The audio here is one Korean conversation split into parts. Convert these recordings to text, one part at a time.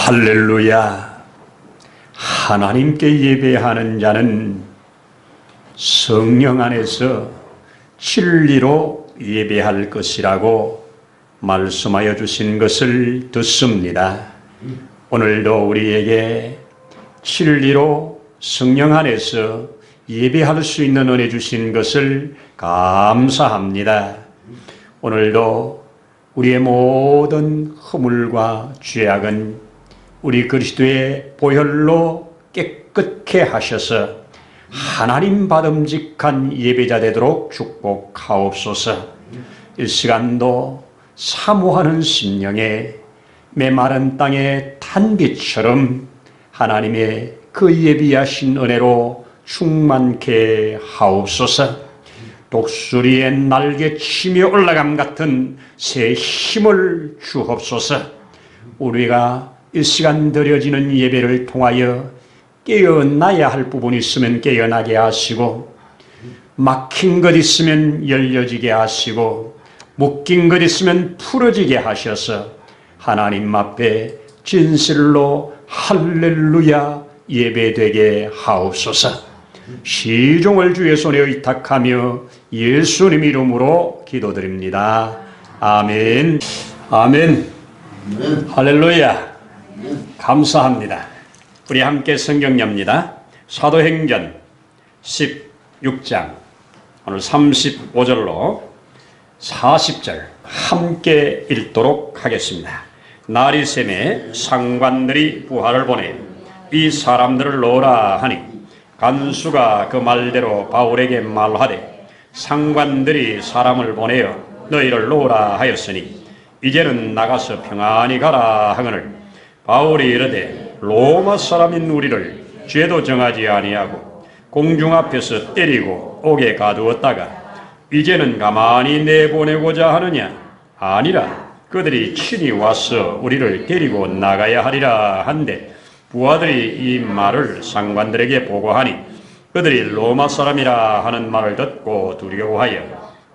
할렐루야. 하나님께 예배하는 자는 성령 안에서 진리로 예배할 것이라고 말씀하여 주신 것을 듣습니다. 오늘도 우리에게 진리로 성령 안에서 예배할 수 있는 은혜 주신 것을 감사합니다. 오늘도 우리의 모든 허물과 죄악은 우리 그리스도의 보혈로 깨끗게 하셔서 하나님 받음직한 예배자 되도록 축복하옵소서. 이 시간도 사모하는 심령에 메마른 땅의 탄비처럼 하나님의 그 예비하신 은혜로 충만케 하옵소서. 독수리의 날개치며 올라감 같은 새 힘을 주옵소서. 우리가 이 시간 드려지는 예배를 통하여 깨어나야 할 부분이 있으면 깨어나게 하시고, 막힌 것 있으면 열려지게 하시고, 묶인 것 있으면 풀어지게 하셔서 하나님 앞에 진실로 할렐루야 예배되게 하옵소서. 시종을 주의 손에 의탁하며 예수님 이름으로 기도드립니다. 아멘. 아멘. 할렐루야. 감사합니다. 우리 함께 성경 엽니다. 사도행전 16장 오늘 35절로 40절 함께 읽도록 하겠습니다. 날이 새매 상관들이 부하를 보내 이 사람들을 놓으라 하니 간수가 그 말대로 바울에게 말하되 상관들이 사람을 보내어 너희를 놓으라 하였으니 이제는 나가서 평안히 가라 하거늘 바울이 이르되 로마 사람인 우리를 죄도 정하지 아니하고 공중 앞에서 때리고 옥에 가두었다가 이제는 가만히 내보내고자 하느냐? 아니라 그들이 친히 와서 우리를 데리고 나가야 하리라 한데 부하들이 이 말을 상관들에게 보고하니 그들이 로마 사람이라 하는 말을 듣고 두려워하여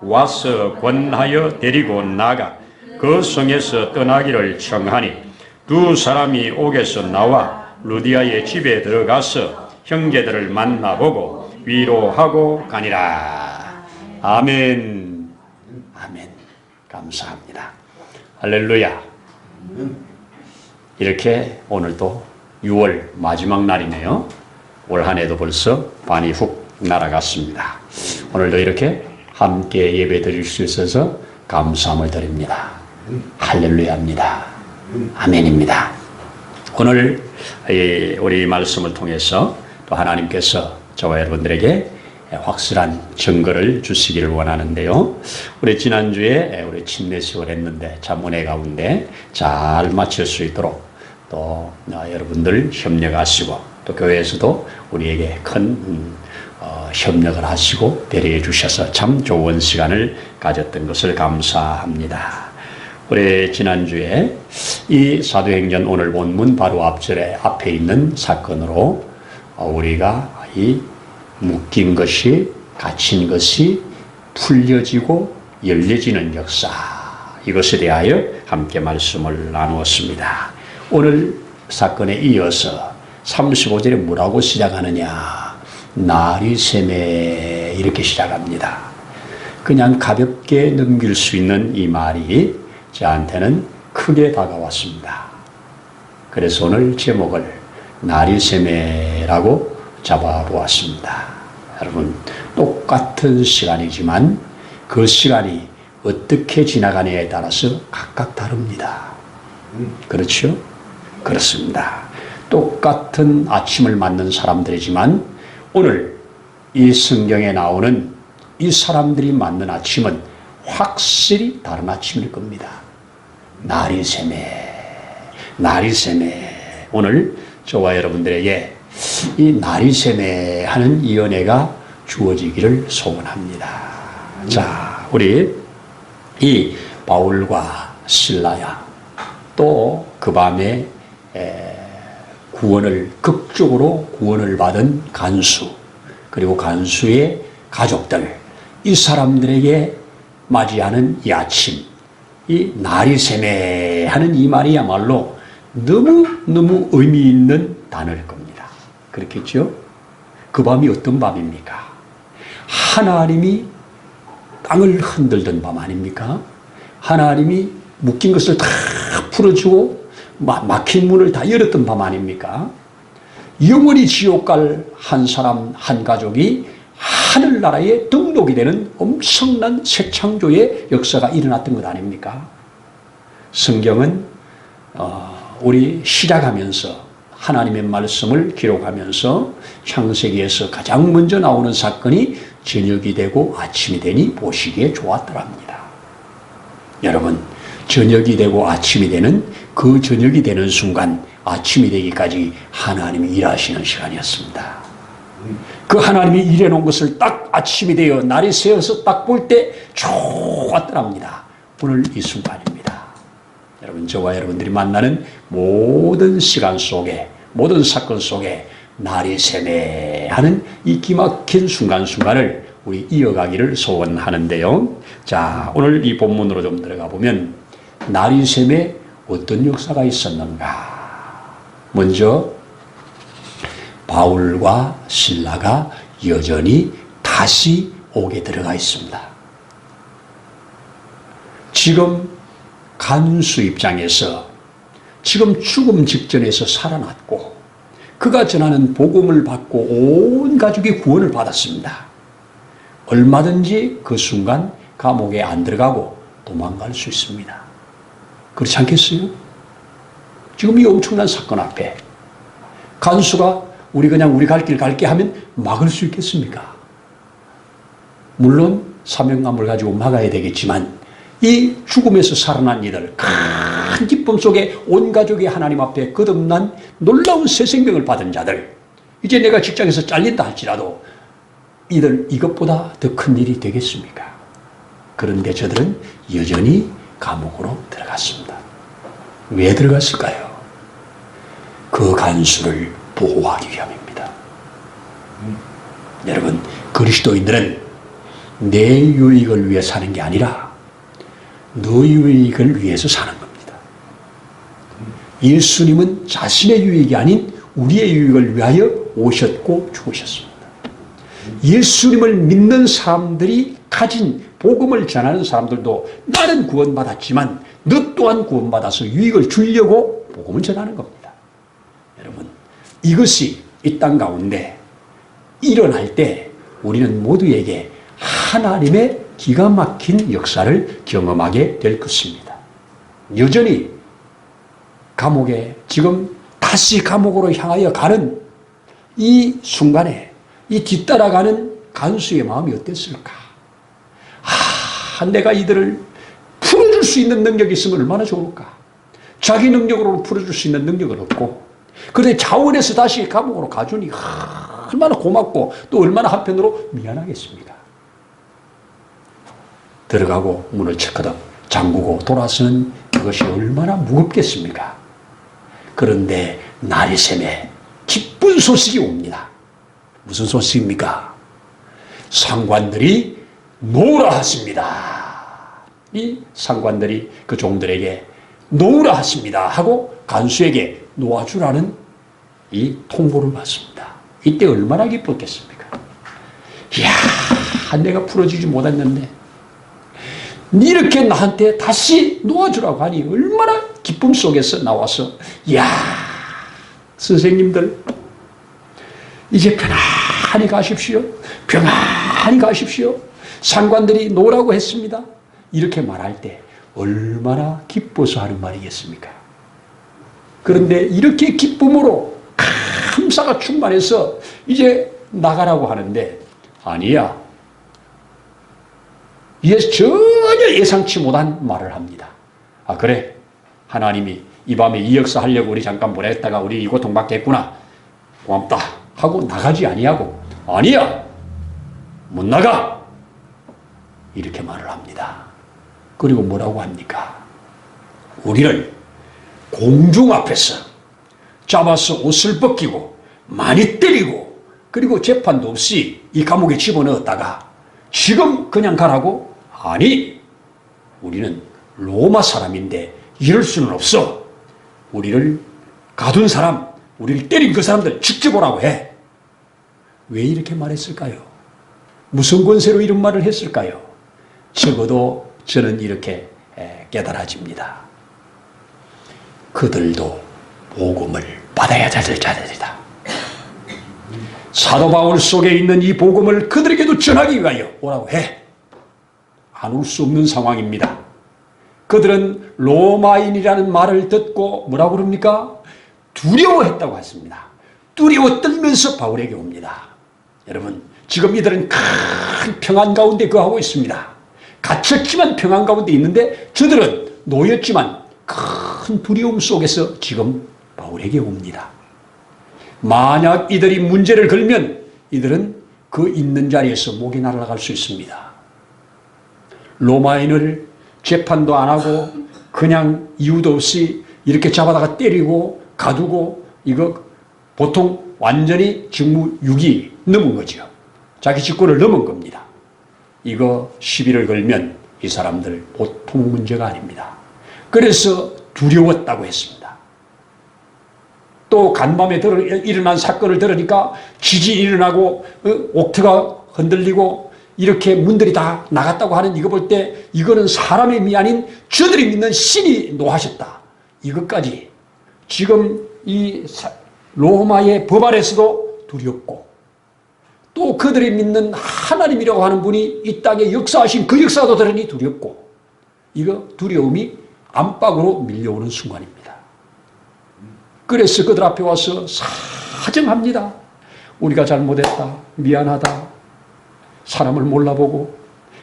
와서 권하여 데리고 나가 그 성에서 떠나기를 청하니 두 사람이 옥에서 나와 루디아의 집에 들어가서 형제들을 만나보고 위로하고 가니라. 아멘. 아멘. 감사합니다. 할렐루야. 이렇게 오늘도 6월 마지막 날이네요. 올 한 해도 벌써 반이 훅 날아갔습니다. 오늘도 이렇게 함께 예배 드릴 수 있어서 감사함을 드립니다. 할렐루야입니다. 아멘입니다. 오늘 우리 말씀을 통해서 또 하나님께서 저와 여러분들에게 확실한 증거를 주시기를 원하는데요. 우리 지난주에 우리 침례식을 했는데 참 은혜 가운데 잘 마칠 수 있도록 또 여러분들 협력하시고 또 교회에서도 우리에게 큰 협력을 하시고 배려해 주셔서 참 좋은 시간을 가졌던 것을 감사합니다. 우리 지난주에 이 사도행전 오늘 본문 바로 앞에 있는 사건으로 우리가 이 묶인 것이 갇힌 것이 풀려지고 열려지는 역사, 이것에 대하여 함께 말씀을 나누었습니다. 오늘 사건에 이어서 35절에 뭐라고 시작하느냐? 날이 새매 이렇게 시작합니다. 그냥 가볍게 넘길 수 있는 이 말이 저한테는 크게 다가왔습니다. 그래서 오늘 제목을 날이 새매라고 잡아보았습니다. 여러분, 똑같은 시간이지만 그 시간이 어떻게 지나가느냐에 따라서 각각 다릅니다. 그렇죠? 그렇습니다. 똑같은 아침을 맞는 사람들이지만 오늘 이 성경에 나오는 이 사람들이 맞는 아침은 확실히 다른 아침일 겁니다. 날이 새매, 날이 새매. 오늘 저와 여러분들에게 이 날이 새매 하는 이 은혜가 주어지기를 소원합니다. 자, 우리 이 바울과 실라야 또 그 밤에 극적으로 구원을 받은 간수 그리고 간수의 가족들, 이 사람들에게 맞이하는 이 아침, 이 날이 새매 하는 이 말이야말로 너무너무 의미 있는 단어일 겁니다. 그렇겠죠? 그 밤이 어떤 밤입니까? 하나님이 땅을 흔들던 밤 아닙니까? 하나님이 묶인 것을 다 풀어주고 막힌 문을 다 열었던 밤 아닙니까? 영원히 지옥 갈 한 사람 한 가족이 하늘나라에 등록이 되는 엄청난 새 창조의 역사가 일어났던 것 아닙니까? 성경은 우리 시작하면서 하나님의 말씀을 기록하면서 창세기에서 가장 먼저 나오는 사건이 저녁이 되고 아침이 되니 보시기에 좋았더랍니다. 여러분, 저녁이 되고 아침이 되는 그 저녁이 되는 순간 아침이 되기까지 하나님이 일하시는 시간이었습니다. 그 하나님이 일해놓은 것을 딱 아침이 되어 날이 새어서 딱 볼 때 좋았더랍니다. 오늘 이 순간입니다. 여러분, 저와 여러분들이 만나는 모든 시간 속에, 모든 사건 속에 날이 새매 하는 이 기막힌 순간순간을 우리 이어가기를 소원하는데요. 자, 오늘 이 본문으로 좀 들어가 보면 날이 새매 어떤 역사가 있었는가? 먼저 바울과 실라가 여전히 다시 옥에 들어가 있습니다. 지금 간수 입장에서 지금 죽음 직전에서 살아났고 그가 전하는 복음을 받고 온 가족이 구원을 받았습니다. 얼마든지 그 순간 감옥에 안 들어가고 도망갈 수 있습니다. 그렇지 않겠어요? 지금 이 엄청난 사건 앞에 간수가 우리 갈 길 갈게 하면 막을 수 있겠습니까? 물론 사명감을 가지고 막아야 되겠지만 이 죽음에서 살아난 이들, 큰 기쁨 속에 온 가족이 하나님 앞에 거듭난 놀라운 새 생명을 받은 자들, 이제 내가 직장에서 잘린다 할지라도 이들 이것보다 더 큰 일이 되겠습니까? 그런데 저들은 여전히 감옥으로 들어갔습니다. 왜 들어갔을까요? 그 간수를 보호하기 위함입니다. 여러분, 그리스도인들은 내 유익을 위해 사는 게 아니라 너의 유익을 위해서 사는 겁니다. 예수님은 자신의 유익이 아닌 우리의 유익을 위하여 오셨고 죽으셨습니다. 예수님을 믿는 사람들이 가진 복음을 전하는 사람들도 나는 구원받았지만 너 또한 구원받아서 유익을 주려고 복음을 전하는 겁니다. 여러분, 이것이 이 땅 가운데 일어날 때 우리는 모두에게 하나님의 기가 막힌 역사를 경험하게 될 것입니다. 여전히 감옥에 지금 다시 감옥으로 향하여 가는 이 순간에 이 뒤따라가는 간수의 마음이 어땠을까? 내가 이들을 풀어줄 수 있는 능력이 있으면 얼마나 좋을까? 자기 능력으로 풀어줄 수 있는 능력은 없고 그런데 자원해서 다시 감옥으로 가주니 얼마나 고맙고 또 얼마나 한편으로 미안하겠습니까? 들어가고 문을 체크덕 잠그고 돌아서는 그것이 얼마나 무겁겠습니까? 그런데 날이 새매 기쁜 소식이 옵니다. 무슨 소식입니까? 상관들이 놓으라 하십니다. 이 상관들이 그 종들에게 놓으라 하십니다 하고 간수에게 놓아주라는 이 통보를 받습니다. 이때 얼마나 기뻤겠습니까? 이야, 내가 풀어주지 못했는데 이렇게 나한테 다시 놓아주라고 하니 얼마나 기쁨 속에서 나와서 이야, 선생님들 이제 편안히 가십시오. 평안히 가십시오. 상관들이 놓으라고 했습니다. 이렇게 말할 때 얼마나 기뻐서 하는 말이겠습니까? 그런데 이렇게 기쁨으로 감사가 충만해서 이제 나가라고 하는데 아니야. 전혀 예상치 못한 말을 합니다. 그래, 하나님이 이 밤에 이 역사 하려고 우리 잠깐 보냈다가 우리 이 고통받겠구나, 고맙다 하고 나가지 아니하고 아니야, 못 나가, 이렇게 말을 합니다. 그리고 뭐라고 합니까? 우리를 공중 앞에서 잡아서 옷을 벗기고 많이 때리고 그리고 재판도 없이 이 감옥에 집어넣었다가 지금 그냥 가라고? 아니, 우리는 로마 사람인데 이럴 수는 없어. 우리를 가둔 사람, 우리를 때린 그 사람들 직접 오라고 해. 왜 이렇게 말했을까요? 무슨 권세로 이런 말을 했을까요? 적어도 저는 이렇게 깨달아집니다. 그들도 복음을 받아야 될 자들이다. 사도 바울 속에 있는 이 복음을 그들에게도 전하기 위하여 오라고 해. 안 올 수 없는 상황입니다. 그들은 로마인이라는 말을 듣고 뭐라고 그럽니까? 두려워했다고 했습니다. 두려워 떨면서 바울에게 옵니다. 여러분, 지금 이들은 큰 평안 가운데 거하고 있습니다. 갇혔지만 평안 가운데 있는데 저들은 놓였지만 큰 두려움 속에서 지금 바울에게 옵니다. 만약 이들이 문제를 걸면 이들은 그 있는 자리에서 목이 날아갈 수 있습니다. 로마인을 재판도 안 하고 그냥 이유도 없이 이렇게 잡아다가 때리고 가두고 이거 보통 완전히 직무유기 넘은 거죠. 자기 직권을 넘은 겁니다. 이거 시비를 걸면 이 사람들 보통 문제가 아닙니다. 그래서 두려웠다고 했습니다. 또 간밤에 일어난 사건을 들으니까 지진이 일어나고 옥토가 흔들리고 이렇게 문들이 다 나갔다고 하는 이거 볼 때 이거는 사람의 힘이 아닌 저들이 믿는 신이 노하셨다. 이것까지 지금 이 로마의 법 아래서도 두렵고 또 그들이 믿는 하나님이라고 하는 분이 이 땅에 역사하신 그 역사도 들으니 두렵고 이거 두려움이 안팎으로 밀려오는 순간입니다. 그래서 그들 앞에 와서 사정합니다. 우리가 잘못했다. 미안하다. 사람을 몰라보고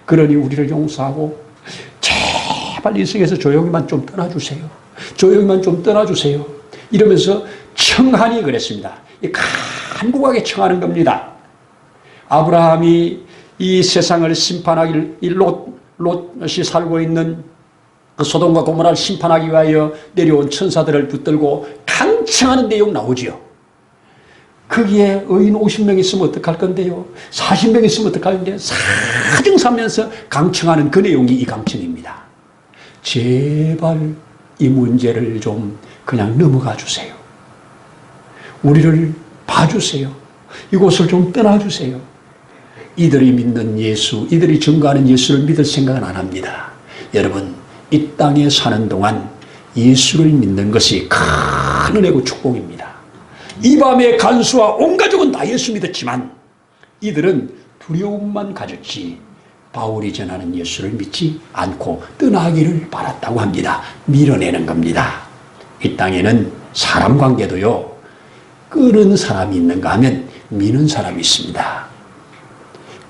그러니 우리를 용서하고 제발 인생에서 조용히만 좀 떠나주세요. 조용히만 좀 떠나주세요. 이러면서 청하니 그랬습니다. 간곡하게 청하는 겁니다. 아브라함이 이 세상을 심판하길 롯이 살고 있는 그 소돔과 고모라를 심판하기 위하여 내려온 천사들을 붙들고 간청하는 내용 나오지요. 거기에 의인 50명 있으면 어떡할 건데요? 40명 있으면 어떡할 건데요? 사정사면서 강청하는 그 내용이 이 강청입니다. 제발 이 문제를 좀 그냥 넘어가 주세요. 우리를 봐주세요. 이곳을 좀 떠나주세요. 이들이 믿는 예수, 이들이 증거하는 예수를 믿을 생각은 안 합니다. 여러분, 이 땅에 사는 동안 예수를 믿는 것이 큰 은혜고 축복입니다. 이 밤에 간수와 온 가족은 다 예수 믿었지만 이들은 두려움만 가졌지 바울이 전하는 예수를 믿지 않고 떠나기를 바랐다고 합니다. 밀어내는 겁니다. 이 땅에는 사람 관계도요, 끄는 사람이 있는가 하면 미는 사람이 있습니다.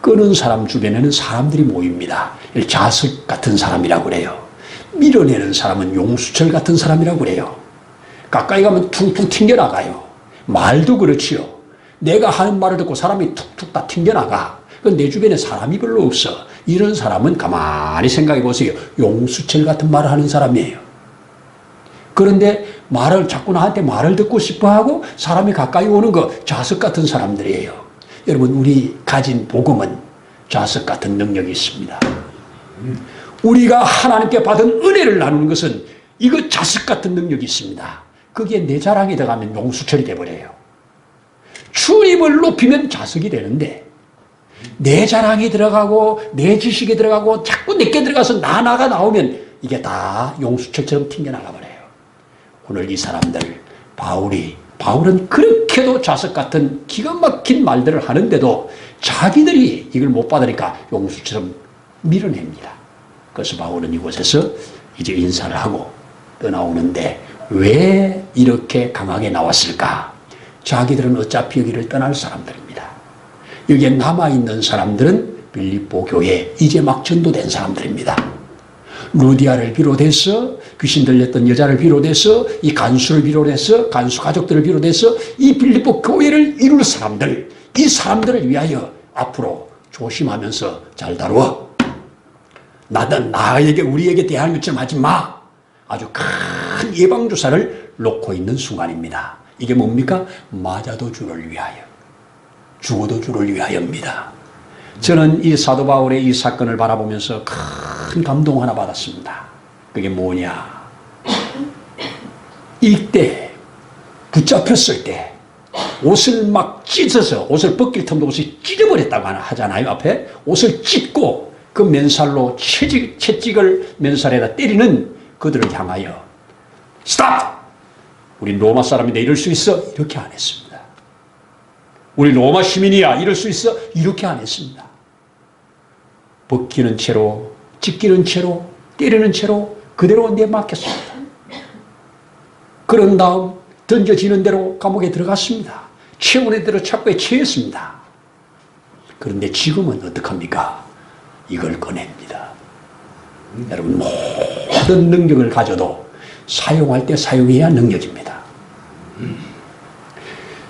끄는 사람 주변에는 사람들이 모입니다. 자석 같은 사람이라고 그래요. 밀어내는 사람은 용수철 같은 사람이라고 그래요. 가까이 가면 퉁퉁 튕겨나가요. 말도 그렇지요. 내가 하는 말을 듣고 사람이 툭툭 다 튕겨나가. 내 주변에 사람이 별로 없어. 이런 사람은 가만히 생각해 보세요. 용수철 같은 말을 하는 사람이에요. 그런데 자꾸 나한테 말을 듣고 싶어 하고 사람이 가까이 오는 거 자석 같은 사람들이에요. 여러분, 우리 가진 복음은 자석 같은 능력이 있습니다. 우리가 하나님께 받은 은혜를 나누는 것은 이거 자석 같은 능력이 있습니다. 그게 내 자랑이 들어가면 용수철이 돼버려요. 주님을 높이면 자석이 되는데 내 자랑이 들어가고 내 지식이 들어가고 자꾸 내게 들어가서 나가 나오면 이게 다 용수철처럼 튕겨나가 버려요. 오늘 이 사람들 바울은 그렇게도 자석 같은 기가 막힌 말들을 하는데도 자기들이 이걸 못 받으니까 용수처럼 밀어냅니다. 그래서 바울은 이곳에서 이제 인사를 하고 떠나오는데 왜 이렇게 강하게 나왔을까? 자기들은 어차피 여기를 떠날 사람들입니다. 여기에 남아있는 사람들은 빌립보 교회에 이제 막 전도된 사람들입니다. 루디아를 비롯해서 귀신 들렸던 여자를 비롯해서 이 간수를 비롯해서 간수 가족들을 비롯해서 이 빌립보 교회를 이룰 사람들, 이 사람들을 위하여 앞으로 조심하면서 잘 다루어. 나에게 우리에게 대할 것처럼 하지 마. 아주 큰 예방주사를 놓고 있는 순간입니다. 이게 뭡니까? 맞아도 주를 위하여, 죽어도 주를 위하여입니다. 저는 이 사도 바울의 이 사건을 바라보면서 큰 감동 하나 받았습니다. 그게 뭐냐? 이때 붙잡혔을 때 옷을 막 찢어서 옷을 벗길 틈도 없이 찢어버렸다고 하잖아요. 앞에 옷을 찢고 그 맨살로 채찍을 맨살에다 때리는 그들을 향하여 스탑! 우리 로마 사람인데 이럴 수 있어? 이렇게 안 했습니다. 우리 로마 시민이야 이럴 수 있어? 이렇게 안 했습니다. 벗기는 채로 찢기는 채로 때리는 채로 그대로 내맡겼습니다. 그런 다음 던져지는 대로 감옥에 들어갔습니다. 체온에 들어 착고에 처했습니다. 그런데 지금은 어떡합니까? 이걸 꺼냅니다. 여러분 모든 능력을 가져도 사용할 때 사용해야 능력입니다.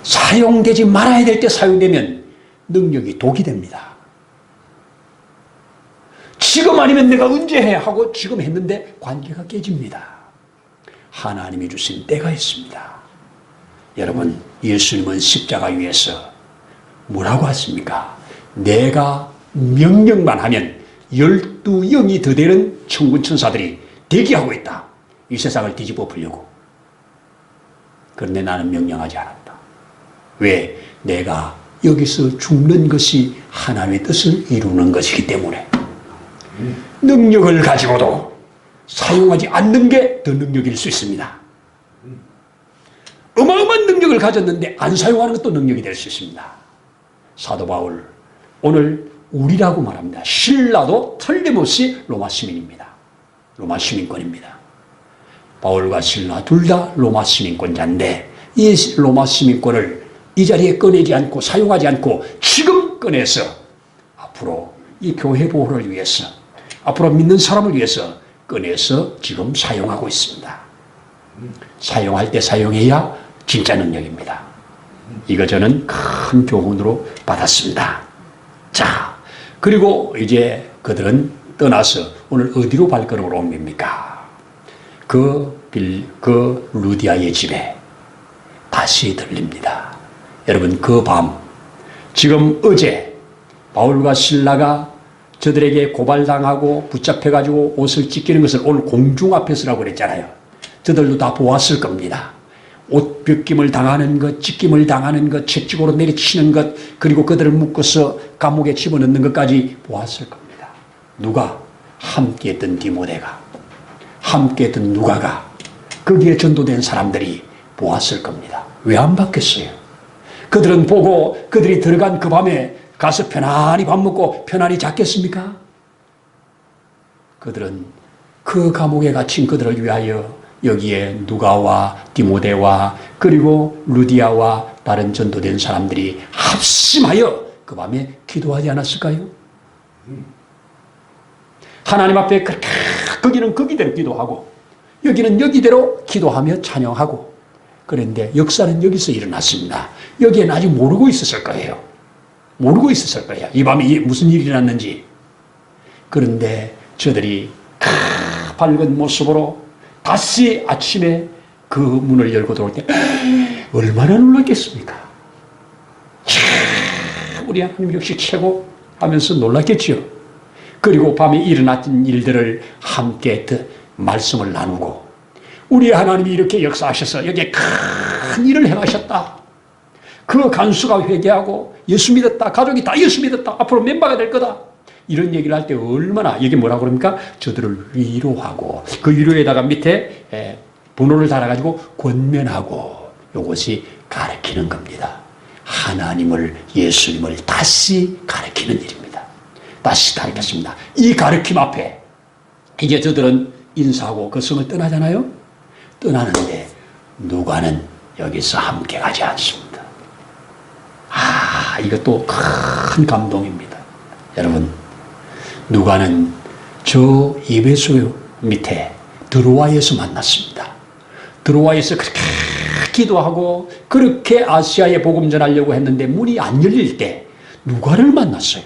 사용되지 말아야 될 때 사용되면 능력이 독이 됩니다. 지금 아니면 내가 언제 해 하고 지금 했는데 관계가 깨집니다. 하나님이 주신 때가 있습니다. 여러분 예수님은 십자가 위에서 뭐라고 하십니까? 내가 명령만 하면 12영이 더 되는 천군 천사들이 대기하고 있다. 이 세상을 뒤집어 엎으려고. 그런데 나는 명령하지 않았다. 왜? 내가 여기서 죽는 것이 하나님의 뜻을 이루는 것이기 때문에. 능력을 가지고도 사용하지 않는 게 더 능력일 수 있습니다. 어마어마한 능력을 가졌는데 안 사용하는 것도 능력이 될 수 있습니다. 사도 바울 오늘 우리라고 말합니다. 실라도 틀림없이 로마 시민입니다. 로마 시민권입니다. 바울과 실라 둘 다 로마 시민권자인데 이 로마 시민권을 이 자리에 꺼내지 않고 사용하지 않고 지금 꺼내서 앞으로 이 교회 보호를 위해서 앞으로 믿는 사람을 위해서 꺼내서 지금 사용하고 있습니다. 사용할 때 사용해야 진짜 능력입니다. 이거 저는 큰 교훈으로 받았습니다. 자, 그리고 이제 그들은 떠나서 오늘 어디로 발걸음을 옮깁니까? 그 루디아의 집에 다시 들립니다. 여러분 그 밤 지금 어제 바울과 실라가 저들에게 고발당하고 붙잡혀가지고 옷을 찢기는 것을 오늘 공중 앞에서라고 그랬잖아요. 저들도 다 보았을 겁니다. 옷 벗김을 당하는 것, 찢김을 당하는 것, 채찍으로 내리치는 것, 그리고 그들을 묶어서 감옥에 집어넣는 것까지 보았을 겁니다. 누가? 함께 했던 디모데가, 함께 했던 누가가, 거기에 전도된 사람들이 보았을 겁니다. 왜 안 봤겠어요? 그들은 보고 그들이 들어간 그 밤에 가서 편안히 밥 먹고 편안히 잤겠습니까? 그들은 그 감옥에 갇힌 그들을 위하여 여기에 누가와 디모데와 그리고 루디아와 다른 전도된 사람들이 합심하여 그 밤에 기도하지 않았을까요? 하나님 앞에 그렇게 거기는 거기대로 기도하고 여기는 여기대로 기도하며 찬양하고 그런데 역사는 여기서 일어났습니다. 여기에는 아직 모르고 있었을 거예요. 모르고 있었을 거예요. 이 밤에 무슨 일이 일어났는지. 그런데 저들이 밝은 모습으로 다시 아침에 그 문을 열고 들어올 때 얼마나 놀랐겠습니까? 우리 하나님 역시 최고 하면서 놀랐겠지요. 그리고 밤에 일어났던 일들을 함께 말씀을 나누고 우리 하나님이 이렇게 역사하셔서 여기에 큰 일을 행하셨다. 그 간수가 회개하고 예수 믿었다. 가족이 다 예수 믿었다. 앞으로 멤버가 될 거다. 이런 얘기를 할 때 얼마나 이게 뭐라고 그럽니까? 저들을 위로하고 그 위로에다가 밑에 번호를 달아가지고 권면하고 이것이 가르치는 겁니다. 하나님을 예수님을 다시 가르치는 일입니다. 다시 가르쳤습니다. 이 가르침 앞에 이제 저들은 인사하고 그 성을 떠나잖아요. 떠나는데 누가는 여기서 함께 가지 않습니다. 이것도 큰 감동입니다. 여러분 누가는 저 에베소 밑에 드로아에서 만났습니다. 드로아에서 그렇게 기도하고 그렇게 아시아에 복음 전하려고 했는데 문이 안 열릴 때 누가를 만났어요.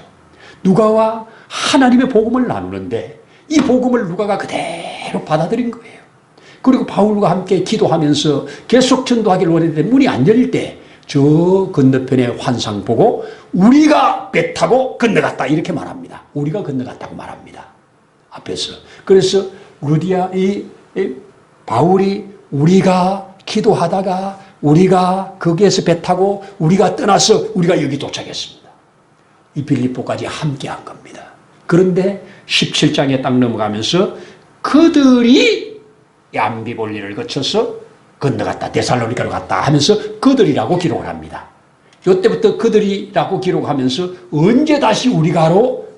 누가와 하나님의 복음을 나누는데 이 복음을 누가가 그대로 받아들인 거예요. 그리고 바울과 함께 기도하면서 계속 전도하기를 원했는데 문이 안 열릴 때 저 건너편에 환상 보고 우리가 배 타고 건너갔다 이렇게 말합니다. 우리가 건너갔다고 말합니다. 앞에서. 그래서 루디아 바울이 우리가 기도하다가 우리가 거기에서 배 타고 우리가 떠나서 우리가 여기 도착했습니다. 이 빌립보까지 함께 한 겁니다. 그런데 17장에 딱 넘어가면서 그들이 얌비볼리를 거쳐서 건너갔다, 데살로니가로 갔다 하면서 그들이라고 기록을 합니다. 이때부터 그들이라고 기록하면서 언제 다시 우리가로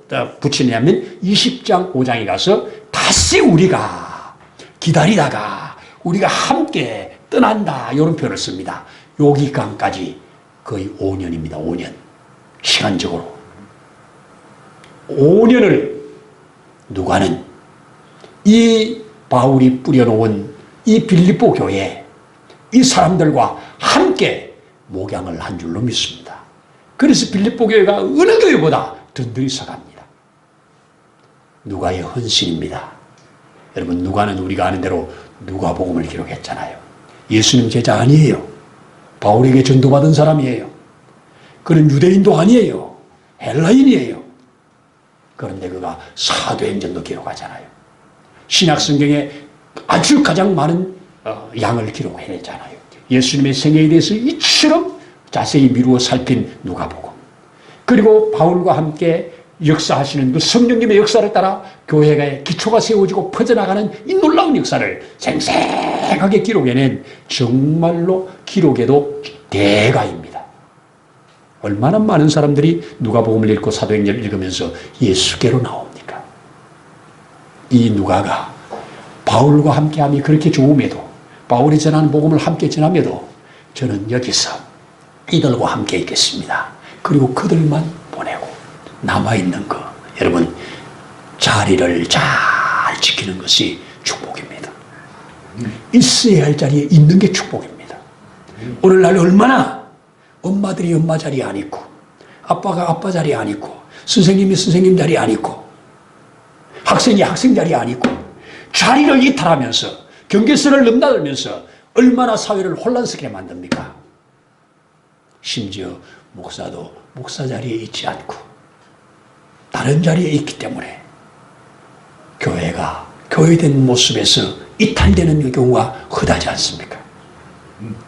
붙이냐면 20장 5장에 가서 다시 우리가 기다리다가 우리가 함께 떠난다 이런 표현을 씁니다. 요 기간까지 거의 5년입니다. 5년. 시간적으로 5년을 누가는 이 바울이 뿌려놓은 이 빌립보 교회 이 사람들과 함께 목양을 한 줄로 믿습니다. 그래서 빌립보 교회가 어느 교회보다 든든히 서갑니다. 누가의 헌신입니다. 여러분, 누가는 우리가 아는 대로 누가복음을 기록했잖아요. 예수님 제자 아니에요. 바울에게 전도받은 사람이에요. 그는 유대인도 아니에요. 헬라인이에요. 그런데 그가 사도행전도 기록하잖아요. 신약성경에 아주 가장 많은 양을 기록해냈잖아요. 예수님의 생애에 대해서 이처럼 자세히 미루어 살핀 누가복음. 그리고 바울과 함께 역사하시는 그 성령님의 역사를 따라 교회의 기초가 세워지고 퍼져나가는 이 놀라운 역사를 생생하게 기록해낸 정말로 기록에도 대가입니다. 얼마나 많은 사람들이 누가복음을 읽고 사도행전을 읽으면서 예수께로 나옵니까? 이 누가가 바울과 함께함이 그렇게 좋음에도, 바울이 전하는 복음을 함께 전함에도 저는 여기서 이들과 함께 있겠습니다. 그리고 그들만 보내고 남아있는 거, 여러분, 자리를 잘 지키는 것이 축복입니다. 있어야 할 자리에 있는 게 축복입니다. 오늘날 얼마나 엄마들이 엄마 자리에 안 있고, 아빠가 아빠 자리에 안 있고, 선생님이 선생님 자리에 안 있고, 학생이 학생 자리에 안 있고, 자리를 이탈하면서 경계선을 넘나들면서 얼마나 사회를 혼란스럽게 만듭니까? 심지어 목사도 목사 자리에 있지 않고 다른 자리에 있기 때문에 교회가 교회된 모습에서 이탈되는 경우가 흔하지 않습니까?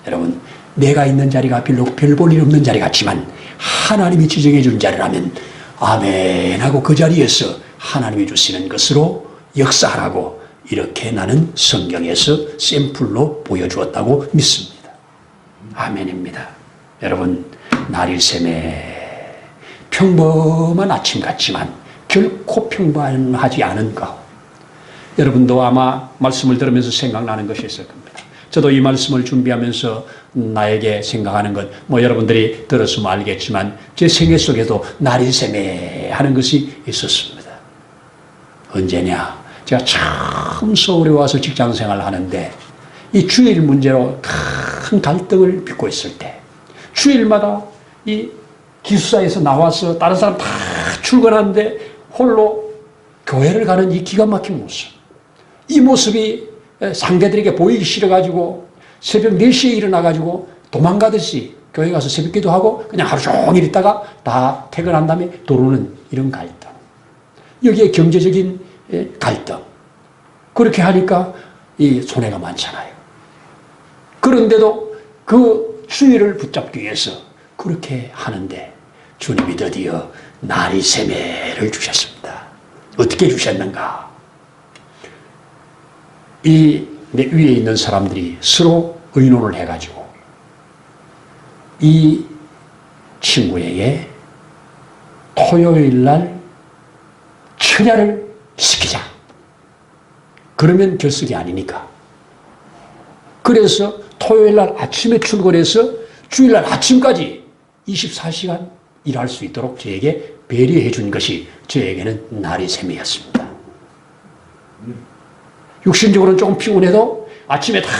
여러분, 내가 있는 자리가 별로 별 볼 일 없는 자리 같지만 하나님이 지정해 준 자리라면 아멘 하고 그 자리에서 하나님이 주시는 것으로 역사하라고 이렇게 나는 성경에서 샘플로 보여주었다고 믿습니다. 아멘입니다. 여러분, 날일샘에 평범한 아침 같지만 결코 평범하지 않은 것, 여러분도 아마 말씀을 들으면서 생각나는 것이 있을 겁니다. 저도 이 말씀을 준비하면서 나에게 생각하는 것, 여러분들이 들었으면 알겠지만 제 생애 속에도 날일샘에 하는 것이 있었습니다. 언제냐? 제가 처음 서울에 와서 직장생활을 하는데 이 주일 문제로 큰 갈등을 빚고 있을 때 주일마다 이 기숙사에서 나와서 다른 사람 다 출근하는데 홀로 교회를 가는 이 기가 막힌 모습, 이 모습이 상대들에게 보이기 싫어가지고 새벽 4시에 일어나가지고 도망가듯이 교회 가서 새벽기도 하고 그냥 하루 종일 있다가 다 퇴근한 다음에 들어오는 이런 갈등, 여기에 경제적인 갈등, 그렇게 하니까 이 손해가 많잖아요. 그런데도 그 주의를 붙잡기 위해서 그렇게 하는데 주님이 드디어 날이세매를 주셨습니다. 어떻게 주셨는가? 이 내 위에 있는 사람들이 서로 의논을 해가지고 이 친구에게 토요일 날 철야를 시키자. 그러면 결석이 아니니까. 그래서 토요일 날 아침에 출근해서 주일 날 아침까지 24시간 일할 수 있도록 저에게 배려해 준 것이 저에게는 날이 셈이었습니다. 육신적으로는 조금 피곤해도 아침에 다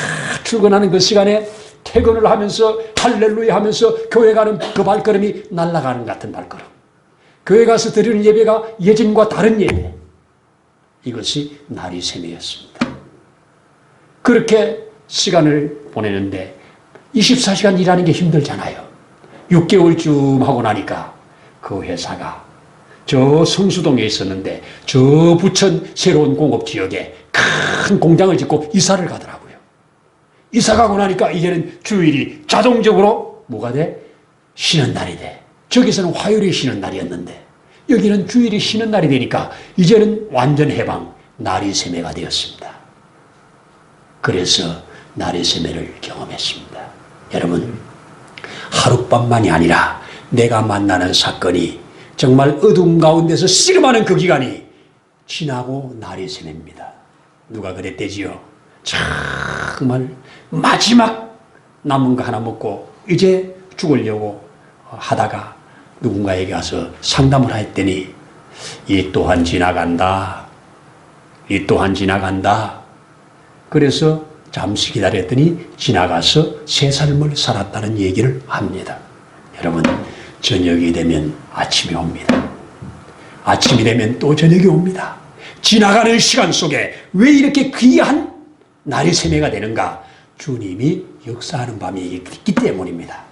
출근하는 그 시간에 퇴근을 하면서 할렐루야 하면서 교회 가는 그 발걸음이 날아가는 같은 발걸음. 교회 가서 드리는 예배가 예전과 다른 예배. 이것이 날이 셈이었습니다. 그렇게 시간을 보내는데 24시간 일하는 게 힘들잖아요. 6개월쯤 하고 나니까 그 회사가 저 성수동에 있었는데 저 부천 새로운 공업지역에 큰 공장을 짓고 이사를 가더라고요. 이사 가고 나니까 이제는 주일이 자동적으로 뭐가 돼? 쉬는 날이 돼. 저기서는 화요일이 쉬는 날이었는데 여기는 주일이 쉬는 날이 되니까 이제는 완전 해방, 나리세매가 되었습니다. 그래서 나리세매를 경험했습니다. 여러분, 하룻밤만이 아니라 내가 만나는 사건이 정말 어둠 가운데서 씨름하는 그 기간이 지나고 나리세매입니다. 누가 그랬대지요? 정말 마지막 남은 거 하나 먹고 이제 죽으려고 하다가 누군가에게 가서 상담을 했더니 이 또한 지나간다. 이 또한 지나간다. 그래서 잠시 기다렸더니 지나가서 새 삶을 살았다는 얘기를 합니다. 여러분, 저녁이 되면 아침이 옵니다. 아침이 되면 또 저녁이 옵니다. 지나가는 시간 속에 왜 이렇게 귀한 나리세매가 되는가? 주님이 역사하는 밤이 있기 때문입니다.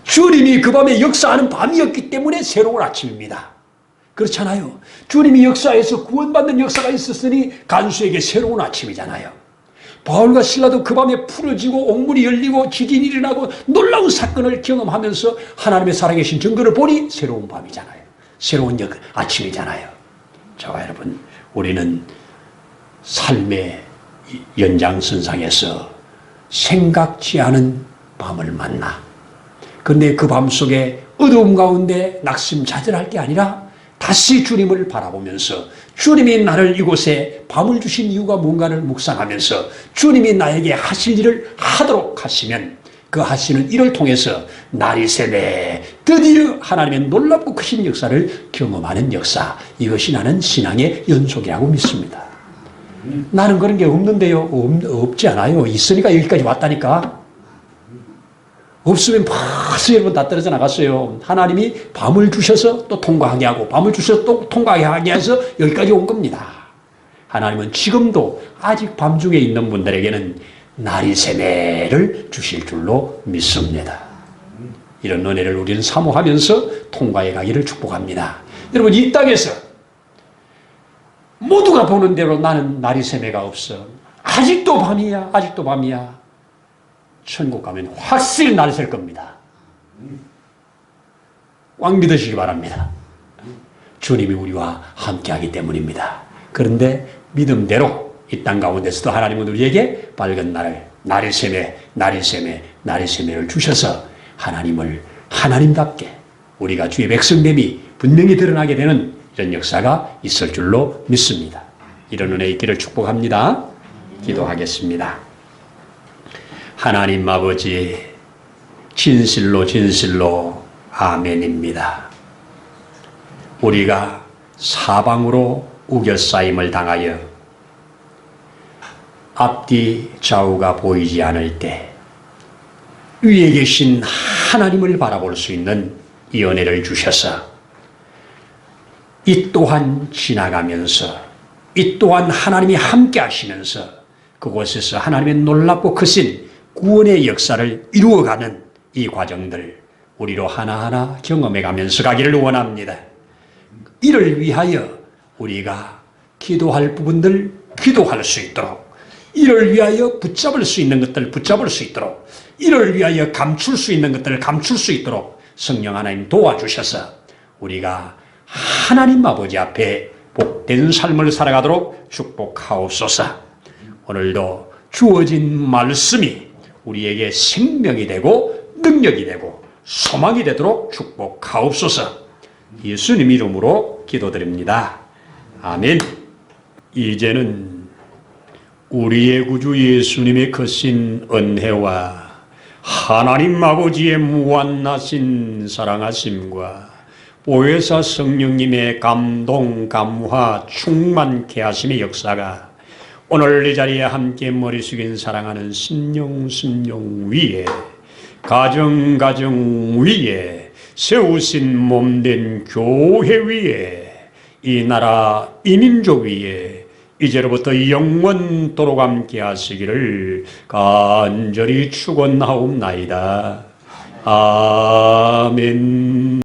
주님이 그 밤에 역사하는 밤이었기 때문에 새로운 아침입니다. 그렇잖아요. 주님이 역사에서 구원받는 역사가 있었으니 간수에게 새로운 아침이잖아요. 바울과 실라도 그 밤에 풀어지고 옥문이 열리고 지진이 일어나고 놀라운 사건을 경험하면서 하나님의 살아계신 증거를 보니 새로운 밤이잖아요. 새로운 아침이잖아요. 저와 여러분, 우리는 삶의 연장선상에서 생각지 않은 밤을 만나. 그런데 그 밤 속에 어두움 가운데 낙심자절할 게 아니라 다시 주님을 바라보면서 주님이 나를 이곳에 밤을 주신 이유가 뭔가를 묵상하면서 주님이 나에게 하실 일을 하도록 하시면 그 하시는 일을 통해서 나리세매 드디어 하나님의 놀랍고 크신 역사를 경험하는 역사, 이것이 나는 신앙의 연속이라고 믿습니다. 나는 그런 게 없는데요. 없지 않아요. 있으니까 여기까지 왔다니까. 없으면 벌써 여러분 다 떨어져 나갔어요. 하나님이 밤을 주셔서 또 통과하게 하고 밤을 주셔서 또 통과하게 해서 여기까지 온 겁니다. 하나님은 지금도 아직 밤중에 있는 분들에게는 나리세매를 주실 줄로 믿습니다. 이런 은혜를 우리는 사모하면서 통과해 가기를 축복합니다. 여러분, 이 땅에서 모두가 보는 대로 나는 나리세매가 없어. 아직도 밤이야. 아직도 밤이야. 천국 가면 확실히 날 셀 겁니다. 꽉 믿으시기 바랍니다. 주님이 우리와 함께하기 때문입니다. 그런데 믿음대로 이 땅 가운데서도 하나님은 우리에게 밝은 날을 나리세매를 주셔서 하나님을 하나님답게 우리가 주의 백성됨이 분명히 드러나게 되는 이런 역사가 있을 줄로 믿습니다. 이런 은혜 있기를 축복합니다. 기도하겠습니다. 하나님 아버지, 진실로 아멘입니다. 우리가 사방으로 우겨싸임을 당하여 앞뒤 좌우가 보이지 않을 때 위에 계신 하나님을 바라볼 수 있는 이 은혜를 주셔서 이 또한 지나가면서 이 또한 하나님이 함께 하시면서 그곳에서 하나님의 놀랍고 크신 구원의 역사를 이루어가는 이 과정들 우리로 하나하나 경험해가면서 가기를 원합니다. 이를 위하여 우리가 기도할 부분들 기도할 수 있도록, 이를 위하여 붙잡을 수 있는 것들 붙잡을 수 있도록, 이를 위하여 감출 수 있는 것들을 감출 수 있도록 성령 하나님 도와주셔서 우리가 하나님 아버지 앞에 복된 삶을 살아가도록 축복하옵소서. 오늘도 주어진 말씀이 우리에게 생명이 되고 능력이 되고 소망이 되도록 축복하옵소서. 예수님 이름으로 기도드립니다. 아멘. 이제는 우리의 구주 예수님의 크신 은혜와 하나님 아버지의 무한하신 사랑하심과 보혜사 성령님의 감동, 감화, 충만케 하심의 역사가 오늘 이 자리에 함께 머리 숙인 사랑하는 신령 위에, 가정 위에, 세우신 몸된 교회 위에, 이 나라 이 민족 위에 이제로부터 영원토록 함께 하시기를 간절히 축원하옵나이다. 아멘.